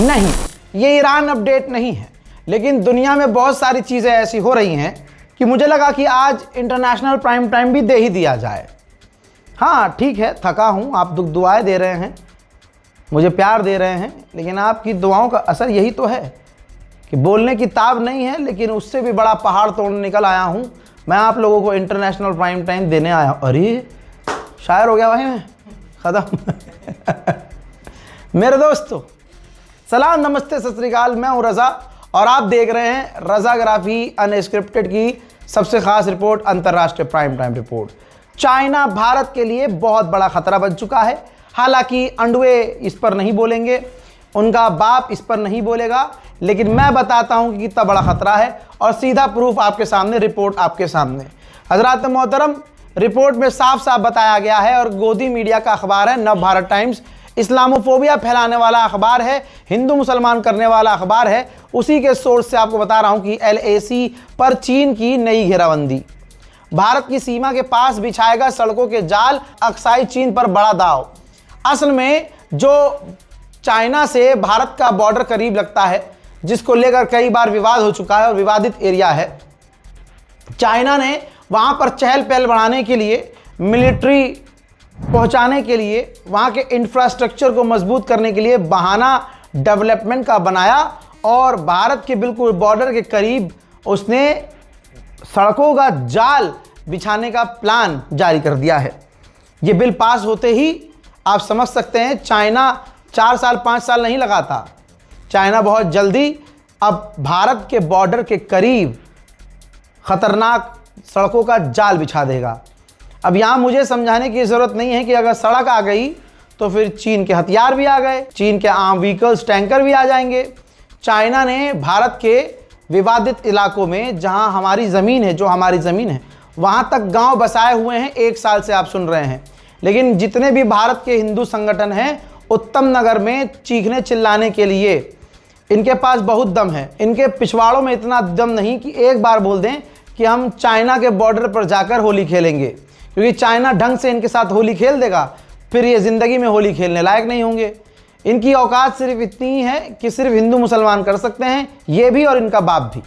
नहीं, ये Iran update नहीं है, लेकिन दुनिया में बहुत सारी चीज़ें ऐसी हो रही हैं कि मुझे लगा कि आज इंटरनेशनल प्राइम टाइम भी दे ही दिया जाए। हाँ ठीक है, थका हूँ, आप दुआएं दे रहे हैं, मुझे प्यार दे रहे हैं, लेकिन आपकी दुआओं का असर यही तो है कि बोलने की ताब नहीं है, लेकिन उससे भी बड़ा पहाड़ तोड़ने निकल आया हूँ। मैं आप लोगों को इंटरनेशनल प्राइम टाइम देने आया हूँ। अरे शायर हो गया भाई मैं, ख़त्म। मेरे दोस्तों सलाम, नमस्ते, सत श्री अकाल। मैं हूँ रज़ा और आप देख रहे हैं रज़ाग्राफी अनस्क्रिप्टेड की सबसे ख़ास रिपोर्ट, अंतर्राष्ट्रीय prime time report. China Bharat के लिए बहुत बड़ा खतरा बन चुका है। हालांकि अंडवे इस पर नहीं बोलेंगे, उनका बाप इस पर नहीं बोलेगा, लेकिन मैं बताता हूं कि कितना बड़ा खतरा है और सीधा प्रूफ आपके सामने, रिपोर्ट आपके सामने। हजरात मोहतरम, रिपोर्ट में साफ साफ बताया गया है और गोदी मीडिया का अखबार है नव भारत टाइम्स, इस्लामोफोबिया फैलाने वाला अखबार है, हिंदू मुसलमान करने वाला अखबार है। उसी के सोर्स से आपको बता रहा हूं कि LAC पर चीन की नई घेराबंदी, भारत की सीमा के पास बिछाएगा सड़कों के जाल, अक्साई चीन पर बड़ा दाव। असल में जो चाइना से भारत का बॉर्डर करीब लगता है, जिसको लेकर कई बार विवाद हो चुका है और विवादित एरिया है, चाइना ने वहां पर चहल पहल बढ़ाने के लिए, मिलिट्री पहुंचाने के लिए, वहां के इंफ्रास्ट्रक्चर को मजबूत करने के लिए बहाना डेवलपमेंट का बनाया और भारत के बिल्कुल बॉर्डर के करीब उसने सड़कों का जाल बिछाने का प्लान जारी कर दिया है। ये बिल पास होते ही आप समझ सकते हैं चाइना 4 साल 5 साल नहीं लगाता, चाइना बहुत जल्दी अब भारत के बॉर्डर के करीब खतरनाक सड़कों का जाल बिछा देगा। अब यहाँ मुझे समझाने की ज़रूरत नहीं है कि अगर सड़क आ गई तो फिर चीन के हथियार भी आ गए, चीन के आम व्हीकल्स, टैंकर भी आ जाएंगे। चाइना ने भारत के विवादित इलाकों में, जहाँ हमारी ज़मीन है, जो हमारी ज़मीन है, वहाँ तक गांव बसाए हुए हैं। 1 साल से आप सुन रहे हैं, लेकिन जितने भी भारत के हिंदू संगठन हैं, उत्तम नगर में चीखने चिल्लाने के लिए इनके पास बहुत दम है। इनके पिछवाड़ों में इतना दम नहीं कि एक बार बोल दें कि हम चाइना के बॉर्डर पर जाकर होली खेलेंगे, क्योंकि चाइना ढंग से इनके साथ होली खेल देगा, फिर ये ज़िंदगी में होली खेलने लायक नहीं होंगे। इनकी औकात सिर्फ इतनी ही है कि सिर्फ हिंदू मुसलमान कर सकते हैं, ये भी और इनका बाप भी।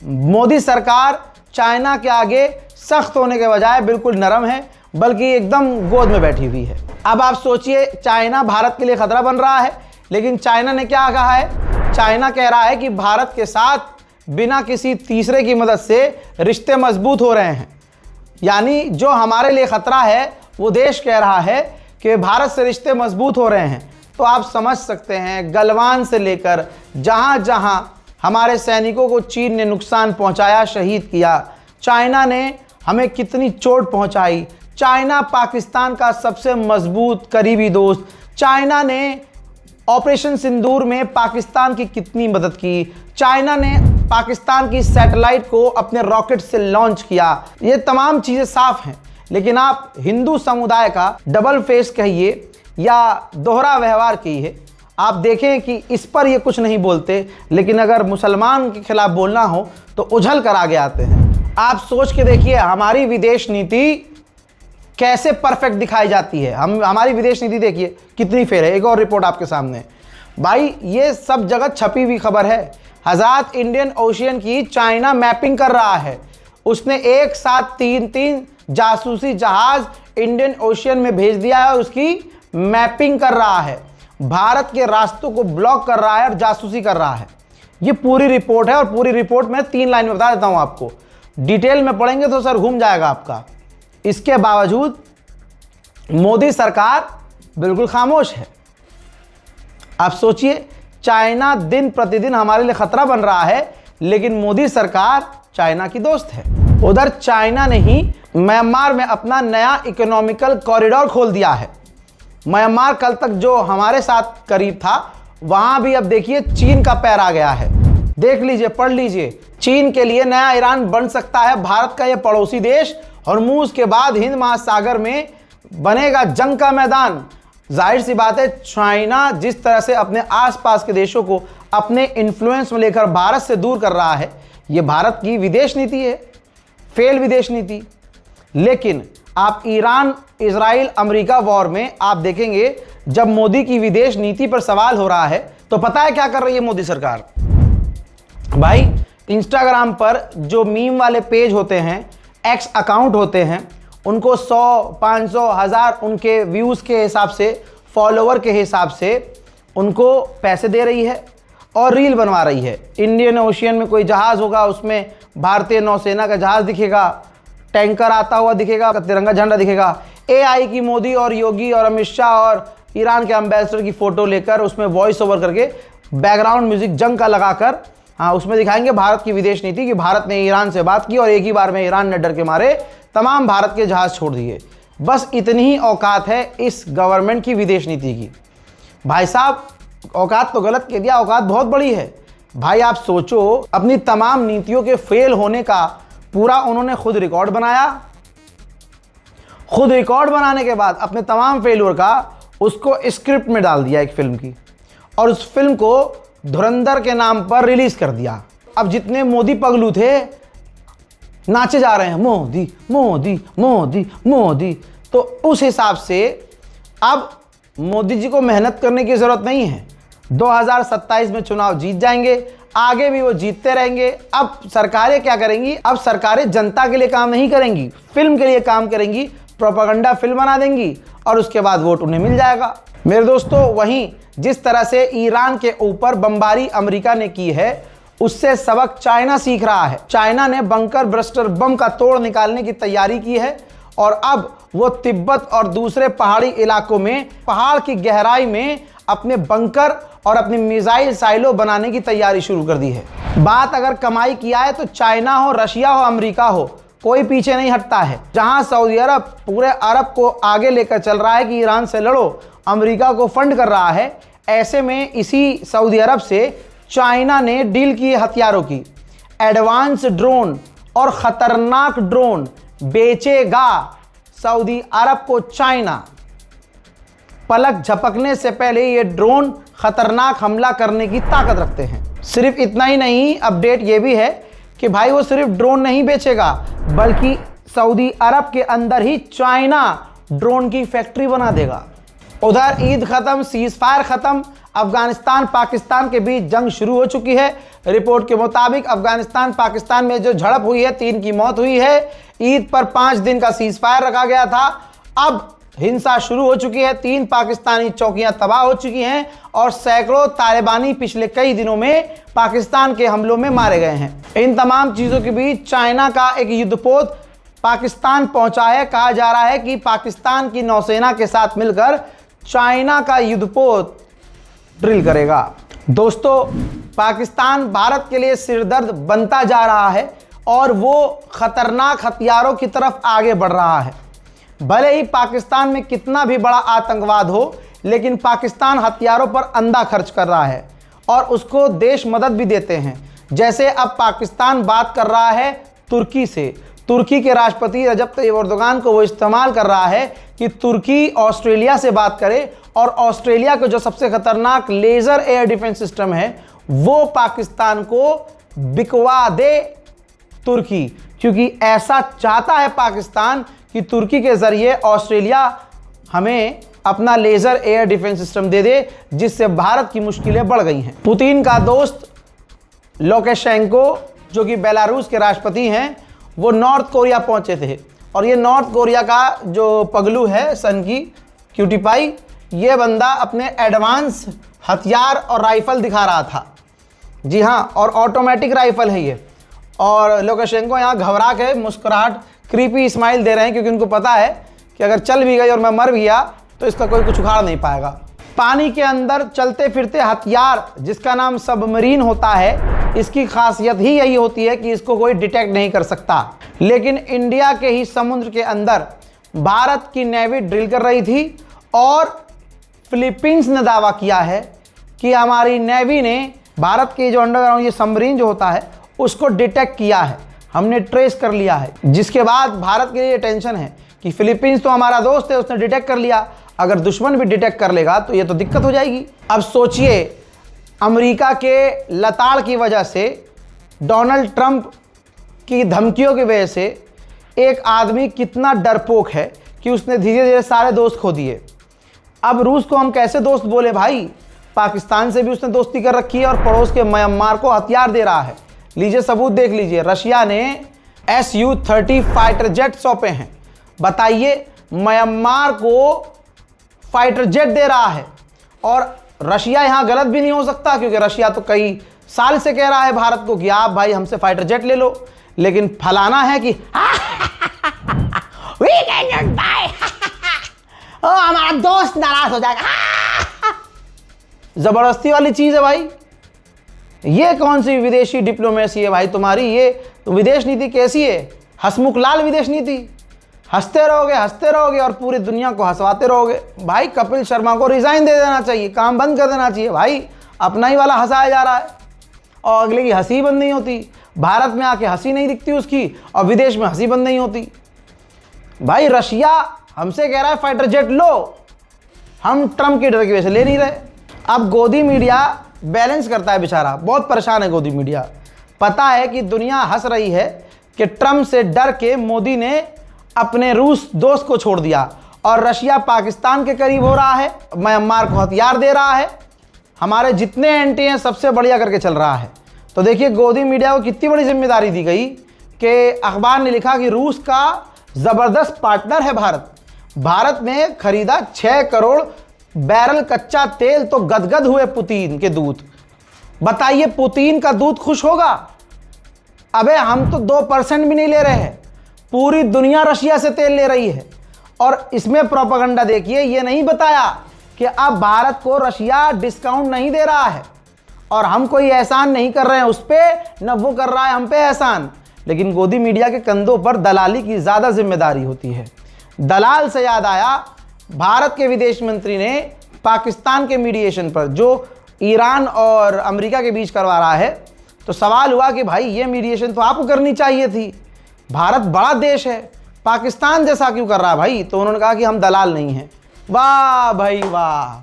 मोदी सरकार चाइना के आगे सख्त होने के बजाय बिल्कुल नरम है, बल्कि एकदम गोद में बैठी हुई है। अब आप सोचिए, चाइना भारत के लिए खतरा बन रहा है, लेकिन चाइना ने क्या कहा है? चाइना कह रहा है कि भारत के साथ बिना किसी तीसरे की मदद से रिश्ते मजबूत हो रहे हैं। यानी जो हमारे लिए खतरा है, वो देश कह रहा है कि भारत से रिश्ते मजबूत हो रहे हैं। तो आप समझ सकते हैं, गलवान से लेकर जहां जहां हमारे सैनिकों को चीन ने नुकसान पहुंचाया, शहीद किया, चाइना ने हमें कितनी चोट पहुंचाई। चाइना पाकिस्तान का सबसे मजबूत करीबी दोस्त, चाइना ने ऑपरेशन सिंदूर में पाकिस्तान की कितनी मदद की, चाइना ने पाकिस्तान की सैटेलाइट को अपने रॉकेट से लॉन्च किया। ये तमाम चीज़ें साफ हैं, लेकिन आप हिंदू समुदाय का डबल फेस कहिए या दोहरा व्यवहार कहिए, आप देखें कि इस पर ये कुछ नहीं बोलते, लेकिन अगर मुसलमान के खिलाफ बोलना हो तो उछल कर आगे आते हैं। आप सोच के देखिए हमारी विदेश नीति कैसे परफेक्ट दिखाई जाती है। हमारी विदेश नीति देखिए कितनी फेर है। एक और रिपोर्ट आपके सामने भाई, ये सब जगह छपी हुई खबर है। हज़ात इंडियन ओशियन की चाइना मैपिंग कर रहा है। उसने एक साथ 3 जासूसी जहाज इंडियन ओशियन में भेज दिया है और उसकी मैपिंग कर रहा है, भारत के रास्तों को ब्लॉक कर रहा है और जासूसी कर रहा है। ये पूरी रिपोर्ट है और पूरी रिपोर्ट में 3 लाइन में बता देता हूं आपको, डिटेल में पढ़ेंगे तो सर घूम जाएगा आपका। इसके बावजूद मोदी सरकार बिल्कुल खामोश है। आप सोचिए, चाइना दिन प्रतिदिन हमारे लिए खतरा बन रहा है, लेकिन मोदी सरकार चाइना की दोस्त है। उधर चाइना ने ही म्यांमार में अपना नया इकोनॉमिकल कॉरिडोर खोल दिया है। म्यांमार कल तक जो हमारे साथ करीब था, वहां भी अब देखिए चीन का पैर आ गया है। देख लीजिए, पढ़ लीजिए, चीन के लिए नया ईरान बन सकता है भारत का यह पड़ोसी देश। हॉर्मूज के बाद हिंद महासागर में बनेगा जंग का मैदान। जाहिर सी बात है, चाइना जिस तरह से अपने आसपास के देशों को अपने इन्फ्लुएंस में लेकर भारत से दूर कर रहा है, यह भारत की विदेश नीति है, फेल विदेश नीति। लेकिन आप ईरान, इजराइल, अमेरिका वॉर में आप देखेंगे, जब मोदी की विदेश नीति पर सवाल हो रहा है तो पता है क्या कर रही है मोदी सरकार? भाई इंस्टाग्राम पर जो मीम वाले पेज होते हैं, एक्स अकाउंट होते हैं, उनको 100, 500, 1000 उनके व्यूज़ के हिसाब से, फॉलोवर के हिसाब से उनको पैसे दे रही है और रील बनवा रही है। इंडियन ओशियन में कोई जहाज़ होगा, उसमें भारतीय नौसेना का जहाज़ दिखेगा, टैंकर आता हुआ दिखेगा, तिरंगा झंडा दिखेगा। एआई की मोदी और योगी और अमित शाह और ईरान के एम्बेसडर की फ़ोटो लेकर उसमें वॉइस ओवर करके बैकग्राउंड म्यूजिक जंग का लगाकर, हाँ, उसमें दिखाएंगे भारत की विदेश नीति कि भारत ने ईरान से बात की और एक ही बार में ईरान ने डर के मारे तमाम भारत के जहाज़ छोड़ दिए। बस इतनी ही औकात है इस गवर्नमेंट की विदेश नीति की। भाई साहब, औकात तो गलत कह दिया, औकात बहुत बड़ी है। भाई आप सोचो, अपनी तमाम नीतियों के फेल होने का पूरा उन्होंने खुद रिकॉर्ड बनाया। खुद रिकॉर्ड बनाने के बाद अपने तमाम फेलियर का उसको स्क्रिप्ट में डाल दिया एक फिल्म की, और उस फिल्म को धुरंधर के नाम पर रिलीज कर दिया। अब जितने मोदी पगलू थे नाचे जा रहे हैं मोदी मोदी मोदी मोदी। तो उस हिसाब से अब मोदी जी को मेहनत करने की जरूरत नहीं है। 2027 में चुनाव जीत जाएंगे, आगे भी वो जीतते रहेंगे। अब सरकारें क्या करेंगी? अब सरकारें जनता के लिए काम नहीं करेंगी, फिल्म के लिए काम करेंगी, प्रोपेगेंडा फिल्म बना देंगी और उसके बाद वोट उन्हें मिल जाएगा। मेरे दोस्तों, वहीं जिस तरह से ईरान के ऊपर बमबारी अमेरिका ने की है, उससे सबक चाइना सीख रहा है। चाइना ने बंकर बस्टर बम का तोड़ निकालने की तैयारी की है और अब वो तिब्बत और दूसरे पहाड़ी इलाकों में पहाड़ की गहराई में अपने बंकर और अपनी मिसाइल साइलो बनाने की तैयारी शुरू कर दी है। बात अगर कमाई किया है तो चाइना हो, रशिया हो, अमेरिका हो, कोई पीछे नहीं हटता है। जहां सऊदी अरब पूरे अरब को आगे लेकर चल रहा है कि ईरान से लड़ो, अमेरिका को फंड कर रहा है, ऐसे में इसी सऊदी अरब से चाइना ने डील की हथियारों की। एडवांस ड्रोन और खतरनाक ड्रोन बेचेगा सऊदी अरब को चाइना। पलक झपकने से पहले ये ड्रोन खतरनाक हमला करने की ताकत रखते हैं। सिर्फ इतना ही नहीं, अपडेट ये भी है कि भाई वो सिर्फ ड्रोन नहीं बेचेगा, बल्कि सऊदी अरब के अंदर ही चाइना ड्रोन की फैक्ट्री बना देगा। उधर ईद खत्म, सीजफायर खत्म, अफगानिस्तान पाकिस्तान के बीच जंग शुरू हो चुकी है। रिपोर्ट के मुताबिक अफगानिस्तान पाकिस्तान में जो झड़प हुई है, 3 की मौत हुई है। ईद पर 5 दिन का सीजफायर रखा गया था। अब हिंसा शुरू हो चुकी है, 3 पाकिस्तानी चौकियां तबाह हो चुकी हैं और सैकड़ों तालिबानी पिछले कई दिनों में पाकिस्तान के हमलों में मारे गए हैं। इन तमाम चीज़ों के बीच चाइना का एक युद्धपोत पाकिस्तान पहुंचा है। कहा जा रहा है कि पाकिस्तान की नौसेना के साथ मिलकर चाइना का युद्धपोत ड्रिल करेगा। दोस्तों, पाकिस्तान भारत के लिए सिरदर्द बनता जा रहा है और वो खतरनाक हथियारों की तरफ आगे बढ़ रहा है। भले ही पाकिस्तान में कितना भी बड़ा आतंकवाद हो, लेकिन पाकिस्तान हथियारों पर अंधा खर्च कर रहा है और उसको देश मदद भी देते हैं। जैसे अब पाकिस्तान बात कर रहा है तुर्की से। तुर्की के राष्ट्रपति रजब तैयब एर्दोगान को वो इस्तेमाल कर रहा है कि तुर्की ऑस्ट्रेलिया से बात करे और ऑस्ट्रेलिया को जो सबसे खतरनाक लेज़र एयर डिफेंस सिस्टम है वो पाकिस्तान को बिकवा दे तुर्की, क्योंकि ऐसा चाहता है पाकिस्तान कि तुर्की के जरिए ऑस्ट्रेलिया हमें अपना लेज़र एयर डिफेंस सिस्टम दे दे, जिससे भारत की मुश्किलें बढ़ गई हैं। पुतिन का दोस्त लुकाशेंको, जो कि बेलारूस के राष्ट्रपति हैं, वो नॉर्थ कोरिया पहुंचे थे और ये नॉर्थ कोरिया का जो पगलू है, सन की क्यूटी पाई, ये बंदा अपने एडवांस हथियार और राइफल दिखा रहा था। जी हाँ, और ऑटोमेटिक राइफल है ये। और लुकाशेंको यहाँ घबरा के मुस्कुराहट, क्रीपी स्माइल दे रहे हैं, क्योंकि उनको पता है कि अगर चल भी गई और मैं मर भी गया तो इसका कोई कुछ उखाड़ नहीं पाएगा। पानी के अंदर चलते फिरते हथियार जिसका नाम सबमरीन होता है, इसकी खासियत ही यही होती है कि इसको कोई डिटेक्ट नहीं कर सकता। लेकिन इंडिया के ही समुद्र के अंदर भारत की नेवी ड्रिल कर रही थी और फिलीपींस ने दावा किया है कि हमारी नेवी ने भारत के जो अंडरग्राउंड ये सबमरीन जो होता है उसको डिटेक्ट किया है, हमने ट्रेस कर लिया है। जिसके बाद भारत के लिए टेंशन है कि फिलीपींस तो हमारा दोस्त है, उसने डिटेक्ट कर लिया, अगर दुश्मन भी डिटेक्ट कर लेगा तो ये तो दिक्कत हो जाएगी। अब सोचिए, अमेरिका के लताड़ की वजह से, डोनाल्ड ट्रंप की धमकियों की वजह से एक आदमी कितना डरपोक है कि उसने धीरे धीरे सारे दोस्त खो दिए। अब रूस को हम कैसे दोस्त बोले भाई? पाकिस्तान से भी उसने दोस्ती कर रखी है और पड़ोस के म्यांमार को हथियार दे रहा है। लीजिए सबूत देख लीजिए, रशिया ने Su-30 फाइटर जेट सौंपे हैं। बताइए, म्यांमार को फाइटर जेट दे रहा है और रशिया यहां गलत भी नहीं हो सकता, क्योंकि रशिया तो कई साल से कह रहा है भारत को कि आप भाई हमसे फाइटर जेट ले लो, लेकिन फलाना है कि we cannot buy हमारा दोस्त नाराज हो जाएगा। जबरदस्ती वाली चीज है भाई। ये कौन सी विदेशी डिप्लोमेसी है भाई तुम्हारी? ये विदेश नीति कैसी है? हसमुख लाल विदेश नीति। हंसते रहोगे और पूरी दुनिया को हंसवाते रहोगे। भाई कपिल शर्मा को रिजाइन दे देना चाहिए, काम बंद कर देना चाहिए। भाई अपना ही वाला हंसाया जा रहा है और अगले की हंसी बंद नहीं होती। भारत में आके हंसी नहीं दिखती उसकी और विदेश में हंसी बंद नहीं होती। भाई रशिया हमसे कह रहा है फाइटर जेट लो, हम ट्रम्प के डर की वजह से ले नहीं रहे। अब गोदी मीडिया बैलेंस करता है बेचारा, बहुत परेशान है गोदी मीडिया। पता है कि दुनिया हंस रही है कि ट्रम्प से डर के मोदी ने अपने रूस दोस्त को छोड़ दिया और रशिया पाकिस्तान के करीब हो रहा है, म्यांमार को हथियार दे रहा है, हमारे जितने एंटी हैं सबसे बढ़िया करके चल रहा है। तो देखिए गोदी मीडिया को कितनी बड़ी जिम्मेदारी दी गई कि अखबार ने लिखा कि रूस का ज़बरदस्त पार्टनर है भारत। भारत ने खरीदा 6 करोड़ बैरल कच्चा तेल तो गदगद हुए पुतिन के दूत। बताइए पुतिन का दूत खुश होगा? अबे हम तो 2% भी नहीं ले रहे हैं, पूरी दुनिया रशिया से तेल ले रही है। और इसमें प्रोपेगेंडा देखिए, ये नहीं बताया कि अब भारत को रशिया डिस्काउंट नहीं दे रहा है और हम कोई एहसान नहीं कर रहे हैं उस पर, न वो कर रहा है हम पे एहसान। लेकिन गोदी मीडिया के कंधों पर दलाली की ज़्यादा जिम्मेदारी होती है। दलाल से याद आया, भारत के विदेश मंत्री ने पाकिस्तान के मीडिएशन पर जो ईरान और अमेरिका के बीच करवा रहा है, तो सवाल हुआ कि भाई ये मीडिएशन तो आपको करनी चाहिए थी, भारत बड़ा देश है, पाकिस्तान जैसा क्यों कर रहा है भाई? तो उन्होंने कहा कि हम दलाल नहीं हैं। वाह भाई वाह,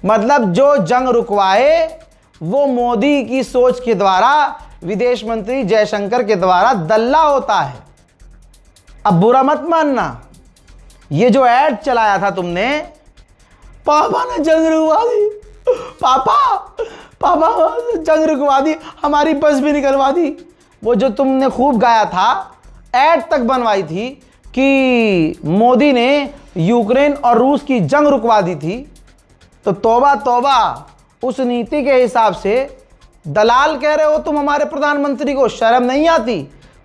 मतलब जो जंग रुकवाए वो मोदी की सोच के द्वारा, विदेश मंत्री जयशंकर के द्वारा दल्ला होता है। अब बुरा मत मानना, ये जो ऐड चलाया था तुमने, पापा ने जंग रुकवा दी, पापा जंग रुकवा दी, हमारी बस भी निकलवा दी, वो जो तुमने खूब गाया था, ऐड तक बनवाई थी कि मोदी ने यूक्रेन और रूस की जंग रुकवा दी थी, तो तौबा तौबा, उस नीति के हिसाब से दलाल कह रहे हो तुम हमारे प्रधानमंत्री को? शर्म नहीं आती?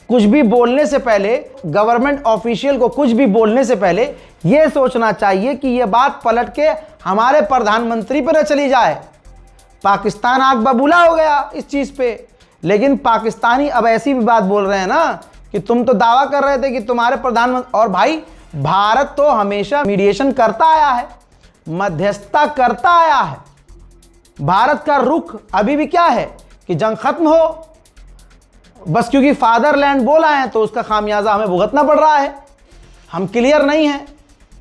कुछ भी बोलने से पहले, गवर्नमेंट ऑफिशियल को कुछ भी बोलने से पहले यह सोचना चाहिए कि यह बात पलट के हमारे प्रधानमंत्री पर न चली जाए। पाकिस्तान आग बबूला हो गया इस चीज़ पे, लेकिन पाकिस्तानी अब ऐसी भी बात बोल रहे हैं ना कि तुम तो दावा कर रहे थे कि तुम्हारे प्रधानमंत्री, और भाई भारत तो हमेशा मीडिएशन करता आया है, मध्यस्थता करता आया है। भारत का रुख अभी भी क्या है कि जंग खत्म हो, बस क्योंकि फादरलैंड बोला है तो उसका खामियाजा हमें भुगतना पड़ रहा है। हम क्लियर नहीं हैं,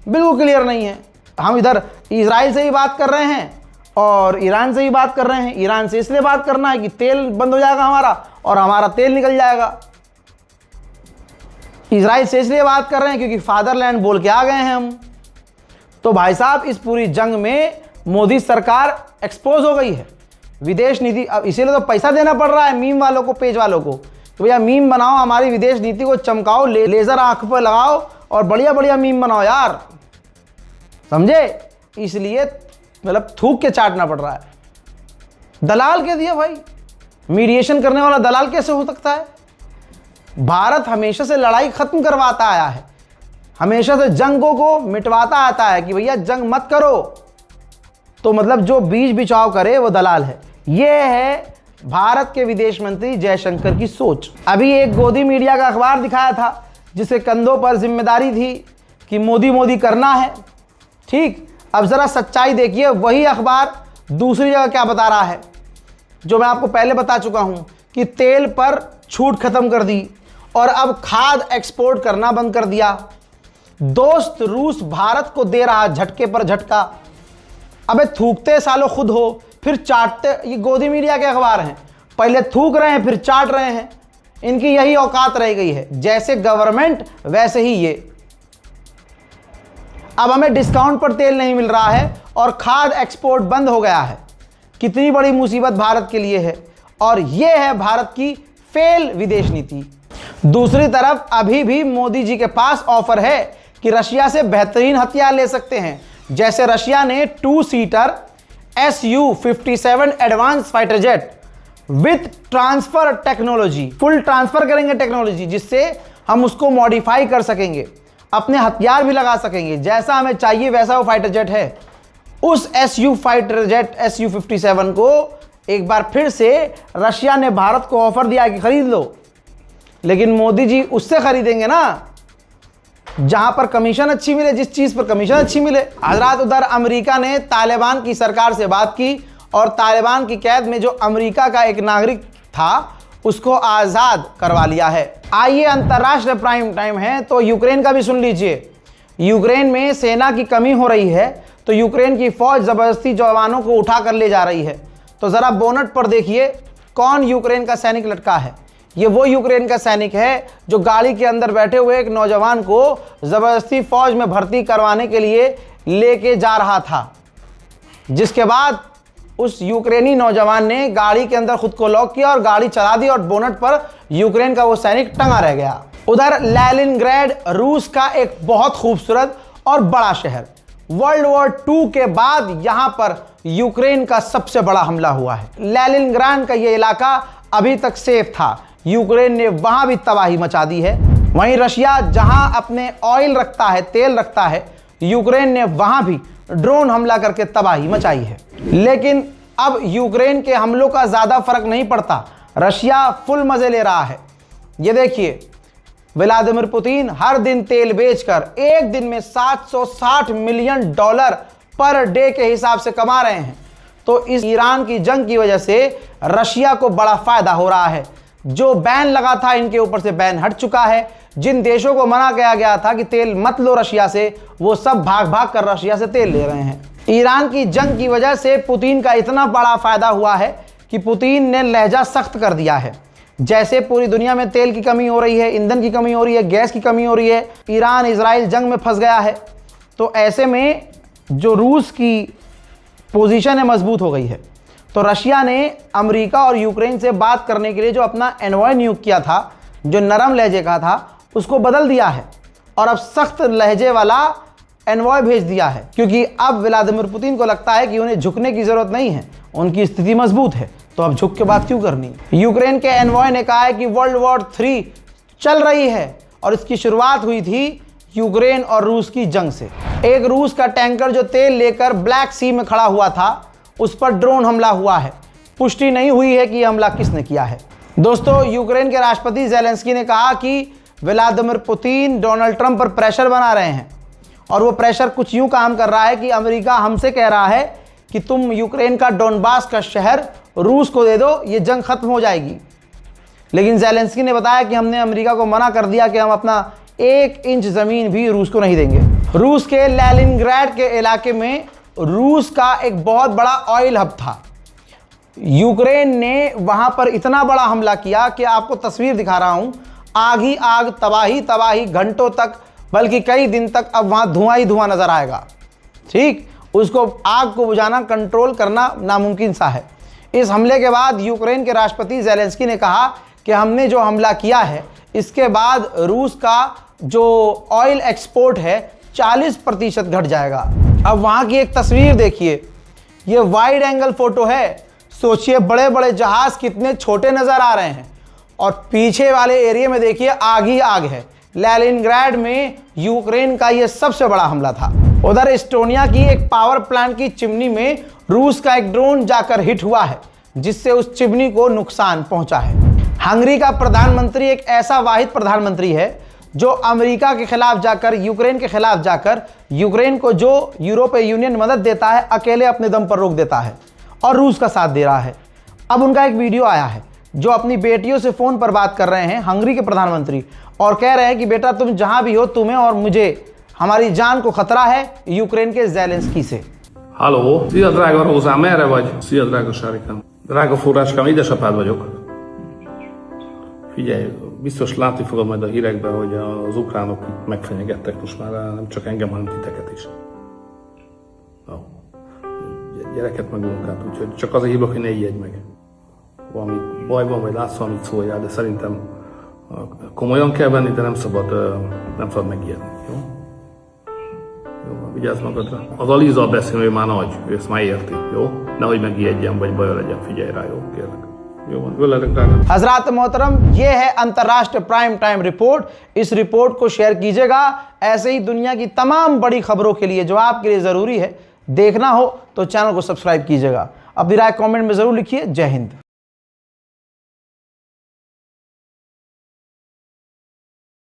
बिल्कुल क्लियर नहीं है। हम इधर इजराइल से ही बात कर रहे हैं और ईरान से ही बात कर रहे हैं। ईरान से इसलिए बात करना है कि तेल बंद हो जाएगा हमारा और हमारा तेल निकल जाएगा। इजराइल से इसलिए बात कर रहे हैं क्योंकि फादरलैंड बोल के आ गए हैं हम। तो भाई साहब, इस पूरी जंग में मोदी सरकार एक्सपोज हो गई है। विदेश नीति, अब इसीलिए तो पैसा देना पड़ रहा है मीम वालों को, पेज वालों को, तो भैया मीम बनाओ, हमारी विदेश नीति को चमकाओ, लेजर आंख पर लगाओ और बढ़िया बढ़िया मीम बनाओ यार, समझे? इसलिए मतलब थूक के चाटना पड़ रहा है। दलाल कह दिया भाई, मीडिएशन करने वाला दलाल कैसे हो सकता है? भारत हमेशा से लड़ाई खत्म करवाता आया है, हमेशा से जंगों को मिटवाता आता है कि भैया जंग मत करो, तो मतलब जो बीच बिचाव करे वो दलाल है। ये है भारत के विदेश मंत्री जयशंकर की सोच। अभी एक गोदी मीडिया का अखबार दिखाया था जिसके कंधों पर जिम्मेदारी थी कि मोदी मोदी करना है, ठीक। अब जरा सच्चाई देखिए, वही अखबार दूसरी जगह क्या बता रहा है, जो मैं आपको पहले बता चुका हूं कि तेल पर छूट खत्म कर दी और अब खाद एक्सपोर्ट करना बंद कर दिया। दोस्त रूस भारत को दे रहा झटके पर झटका। अबे थूकते सालों खुद हो, फिर चाटते। ये गोदी मीडिया के अखबार हैं, पहले थूक रहे हैं फिर चाट रहे हैं। इनकी यही औकात रह गई है, जैसे गवर्नमेंट वैसे ही ये। अब हमें डिस्काउंट पर तेल नहीं मिल रहा है और खाद्य एक्सपोर्ट बंद हो गया है। कितनी बड़ी मुसीबत भारत के लिए है। और यह है भारत की फेल विदेश नीति। दूसरी तरफ अभी भी मोदी जी के पास ऑफर है कि रशिया से बेहतरीन हथियार ले सकते हैं। जैसे रशिया ने 2 seater Su-57 advance fighter jet with transfer technology, full transfer करेंगे टेक्नोलॉजी, जिससे हम उसको मॉडिफाई कर सकेंगे, अपने हथियार भी लगा सकेंगे, जैसा हमें चाहिए वैसा वो फाइटर जेट है। उस फाइटर जेट Su-57 को एक बार फिर से रशिया ने भारत को ऑफर दिया कि खरीद लो, लेकिन मोदी जी उससे खरीदेंगे ना जहां पर कमीशन अच्छी मिले, जिस चीज पर कमीशन अच्छी मिले। हजरात, उधर अमेरिका ने तालिबान की सरकार से बात की और तालिबान की कैद में जो अमेरिका का एक नागरिक था उसको आजाद करवा लिया है। आइए, अंतर्राष्ट्रीय प्राइम टाइम है तो यूक्रेन का भी सुन लीजिए। यूक्रेन में सेना की कमी हो रही है तो यूक्रेन की फौज जबरदस्ती जवानों को उठा कर ले जा रही है। तो जरा बोनट पर देखिए कौन यूक्रेन का सैनिक लटका है। ये वो यूक्रेन का सैनिक है जो गाड़ी के अंदर बैठे हुए एक नौजवान को जबरदस्ती फौज में भर्ती करवाने के लिए लेके जा रहा था, जिसके बाद उस यूक्रेनी नौजवान ने गाड़ी के अंदर खुद को लॉक किया और गाड़ी चला दी और बोनट पर यूक्रेन का वो सैनिक टंगा रह गया। उधर लेनिनग्राड रूस का एक बहुत खूबसूरत और बड़ा शहर, वर्ल्ड वॉर 2 के बाद यहां पर यूक्रेन का सबसे बड़ा हमला हुआ है। लेनिनग्राड का ये इलाका अभी तक सेफ था, यूक्रेन ने वहां भी तबाही मचा दी है। वहीं रशिया जहां अपने ऑयल रखता है, तेल रखता है, यूक्रेन ने वहां भी ड्रोन हमला करके तबाही मचाई है। लेकिन अब यूक्रेन के हमलों का ज्यादा फर्क नहीं पड़ता, रशिया फुल मजे ले रहा है। ये देखिए, व्लादिमीर पुतिन हर दिन तेल बेचकर एक दिन में $760 मिलियन पर डे के हिसाब से कमा रहे हैं। तो इस ईरान की जंग की वजह से रशिया को बड़ा फायदा हो रहा है। जो बैन लगा था इनके ऊपर से बैन हट चुका है। जिन देशों को मना किया गया था कि तेल मत लो रशिया से, वो सब भाग भाग कर रशिया से तेल ले रहे हैं। ईरान की जंग की वजह से पुतिन का इतना बड़ा फायदा हुआ है कि पुतिन ने लहजा सख्त कर दिया है। जैसे पूरी दुनिया में तेल की कमी हो रही है, ईंधन की कमी हो रही है, गैस की कमी हो रही है, ईरान इजराइल जंग में फंस गया है। तो ऐसे में जो रूस की पोजीशन है मजबूत हो गई है। तो रशिया ने अमेरिका और यूक्रेन से बात करने के लिए जो अपना एनवॉय नियुक्त किया था, जो नरम लहजे का था, उसको बदल दिया है और अब सख्त लहजे वाला एनवॉय भेज दिया है, क्योंकि अब व्लादिमीर पुतिन को लगता है कि उन्हें झुकने की जरूरत नहीं है, उनकी स्थिति मजबूत है, तो अब झुक के बात क्यों करनी। यूक्रेन के एनवॉय ने कहा है कि वर्ल्ड वॉर 3 चल रही है और इसकी शुरुआत हुई थी यूक्रेन और रूस की जंग से। एक रूस का टैंकर जो तेल लेकर ब्लैक सी में खड़ा हुआ था, उस पर ड्रोन हमला हुआ है। पुष्टि नहीं हुई है कि यह हमला किसने किया है। दोस्तों, यूक्रेन के राष्ट्रपति ज़ेलेंस्की ने कहा कि व्लादिमीर पुतिन डोनाल्ड ट्रंप पर प्रेशर बना रहे हैं और वो प्रेशर कुछ यूं काम कर रहा है कि अमेरिका हमसे कह रहा है कि तुम यूक्रेन का डोनबास का शहर रूस को दे दो, ये जंग खत्म हो जाएगी। लेकिन ज़ेलेंस्की ने बताया कि हमने अमेरिका को मना कर दिया कि हम अपना 1 इंच ज़मीन भी रूस को नहीं देंगे। रूस के लेनिनग्राड के इलाके में रूस का एक बहुत बड़ा ऑयल हब था। यूक्रेन ने वहां पर इतना बड़ा हमला किया कि आपको तस्वीर दिखा रहा हूं, आग ही आग, तबाही तबाही, घंटों तक, बल्कि कई दिन तक अब वहां धुआं ही धुआं नजर आएगा। ठीक, उसको आग को बुझाना, कंट्रोल करना नामुमकिन सा है। इस हमले के बाद यूक्रेन के राष्ट्रपति ज़ेलेंस्की ने कहा कि हमने जो हमला किया है, इसके बाद रूस का जो ऑयल एक्सपोर्ट है 40% घट जाएगा। अब वहाँ की एक तस्वीर देखिए, ये वाइड एंगल फोटो है। सोचिए बड़े बड़े जहाज कितने छोटे नज़र आ रहे हैं और पीछे वाले एरिया में देखिए आग ही आग है। लेनिनग्राड में यूक्रेन का ये सबसे बड़ा हमला था। उधर एस्टोनिया की एक पावर प्लांट की चिमनी में रूस का एक ड्रोन जाकर हिट हुआ है, जिससे उस चिमनी को नुकसान पहुंचा है। हंगरी का प्रधानमंत्री एक ऐसा वाहिद प्रधानमंत्री है जो अमेरिका के खिलाफ जाकर, यूक्रेन के खिलाफ जाकर, यूक्रेन को जो यूरोपीय यूनियन मदद देता है अकेले अपने दम पर रोक देता है और रूस का साथ दे रहा है। अब उनका एक वीडियो आया है जो अपनी बेटियों से फ़ोन पर बात कर रहे हैं, हंगरी के प्रधानमंत्री, और कह रहे हैं कि बेटा तुम जहां भी हो, तुम्हें और मुझे, हमारी जान को खतरा है यूक्रेन के ज़ेलेंस्की से। Halló, szia drága Rózám, merre vagy? Szia drága Sárikám. Drága forráskám, édesapád vagyok. Figyelj, Biztos látni fogod majd a hírekben, hogy az ukránok itt megfenyegettek most már nem csak engem, hanem titeket is. No. Gyereket meg unokát, úgyhogy csak azért hívlak, hogy ne ijedj meg. Valami baj van, vagy látsz valamit, szóljál, de szerintem komolyan kell venni, de nem szabad megijedni, jó? Jó, vigyázz magadra. Az Alizzal beszél, ő már nagy, ő ezt már érti, jó? Nehogy megijedjen, vagy baja legyen, figyelj rá, jó? Kérlek. हजरात मोहतरम, ये है अंतर्राष्ट्रीय prime time report. इस report को share कीजिएगा ऐसे ही दुनिया की तमाम बड़ी खबरों के लिए जो आपके लिए ज़रूरी है। देखना हो तो चैनल को सब्सक्राइब कीजिएगा। अपनी राय कमेंट में ज़रूर लिखिए। जय हिंद।